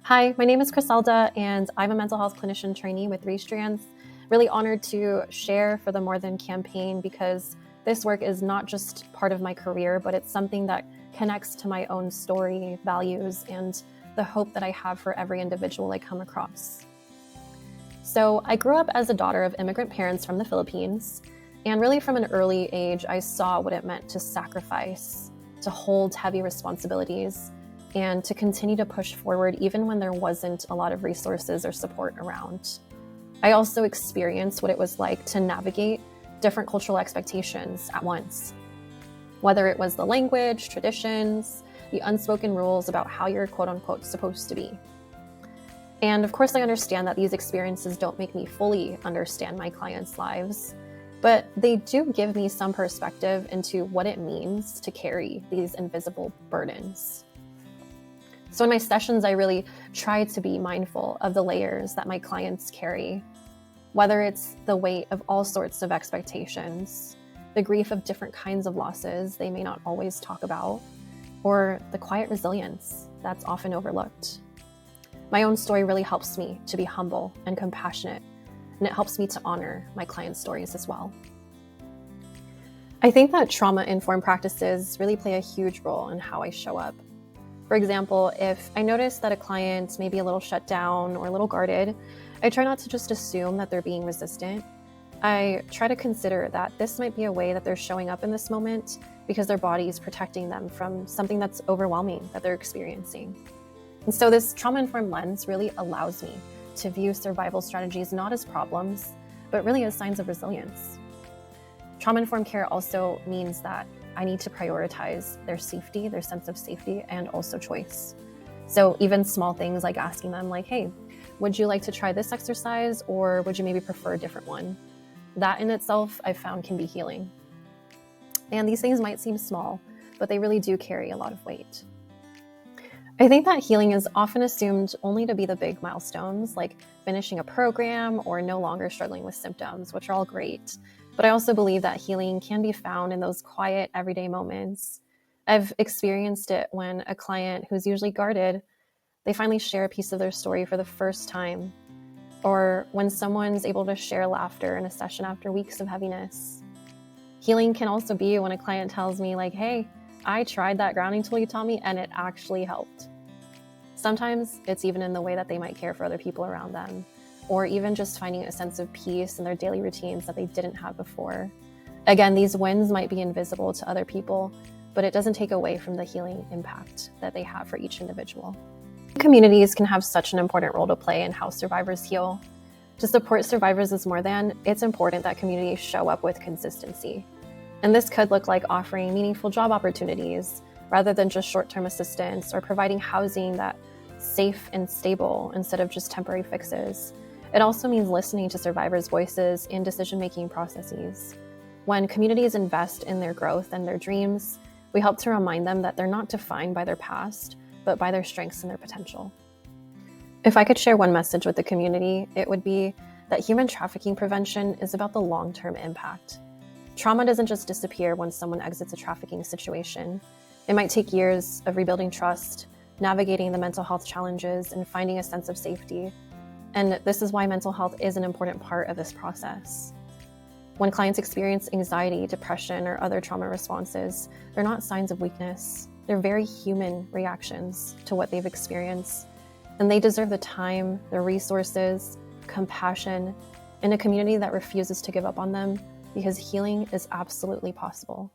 Hi, my name is Criselda, and I'm a mental health clinician trainee with 3Strands. Really honored to share for the More Than campaign because this work is not just part of my career, but it's something that connects to my own story, values, and the hope that I have for every individual I come across. So I grew up as a daughter of immigrant parents from the Philippines, and really from an early age, I saw what it meant to sacrifice, to hold heavy responsibilities, and to continue to push forward even when there wasn't a lot of resources or support around. I also experienced what it was like to navigate different cultural expectations at once, whether it was the language, traditions, the unspoken rules about how you're quote unquote supposed to be. And of course, I understand that these experiences don't make me fully understand my clients' lives, but they do give me some perspective into what it means to carry these invisible burdens. So in my sessions, I really try to be mindful of the layers that my clients carry, whether it's the weight of all sorts of expectations, the grief of different kinds of losses they may not always talk about, or the quiet resilience that's often overlooked. My own story really helps me to be humble and compassionate, and it helps me to honor my clients' stories as well. I think that trauma-informed practices really play a huge role in how I show up. For example, if I notice that a client may be a little shut down or a little guarded, I try not to just assume that they're being resistant. I try to consider that this might be a way that they're showing up in this moment because their body is protecting them from something that's overwhelming that they're experiencing. And so this trauma-informed lens really allows me to view survival strategies not as problems, but really as signs of resilience. Trauma-informed care also means that I need to prioritize their safety, their sense of safety, and also choice. So even small things like asking them like, hey, would you like to try this exercise or would you maybe prefer a different one? That in itself I've found can be healing. And these things might seem small, but they really do carry a lot of weight. I think that healing is often assumed only to be the big milestones, like finishing a program or no longer struggling with symptoms, which are all great. But I also believe that healing can be found in those quiet, everyday moments. I've experienced it when a client who's usually guarded, they finally share a piece of their story for the first time, or when someone's able to share laughter in a session after weeks of heaviness. Healing can also be when a client tells me like, hey, I tried that grounding tool you taught me and it actually helped. Sometimes it's even in the way that they might care for other people around them, or even just finding a sense of peace in their daily routines that they didn't have before. Again, these wins might be invisible to other people, but it doesn't take away from the healing impact that they have for each individual. Communities can have such an important role to play in how survivors heal. To support survivors as More Than, it's important that communities show up with consistency. And this could look like offering meaningful job opportunities rather than just short-term assistance, or providing housing that's safe and stable instead of just temporary fixes. It also means listening to survivors' voices in decision-making processes. When communities invest in their growth and their dreams, we help to remind them that they're not defined by their past, but by their strengths and their potential. If I could share one message with the community, it would be that human trafficking prevention is about the long-term impact. Trauma doesn't just disappear when someone exits a trafficking situation. It might take years of rebuilding trust, navigating the mental health challenges, and finding a sense of safety. And this is why mental health is an important part of this process. When clients experience anxiety, depression, or other trauma responses, they're not signs of weakness. They're very human reactions to what they've experienced. And they deserve the time, the resources, compassion, and a community that refuses to give up on them, because healing is absolutely possible.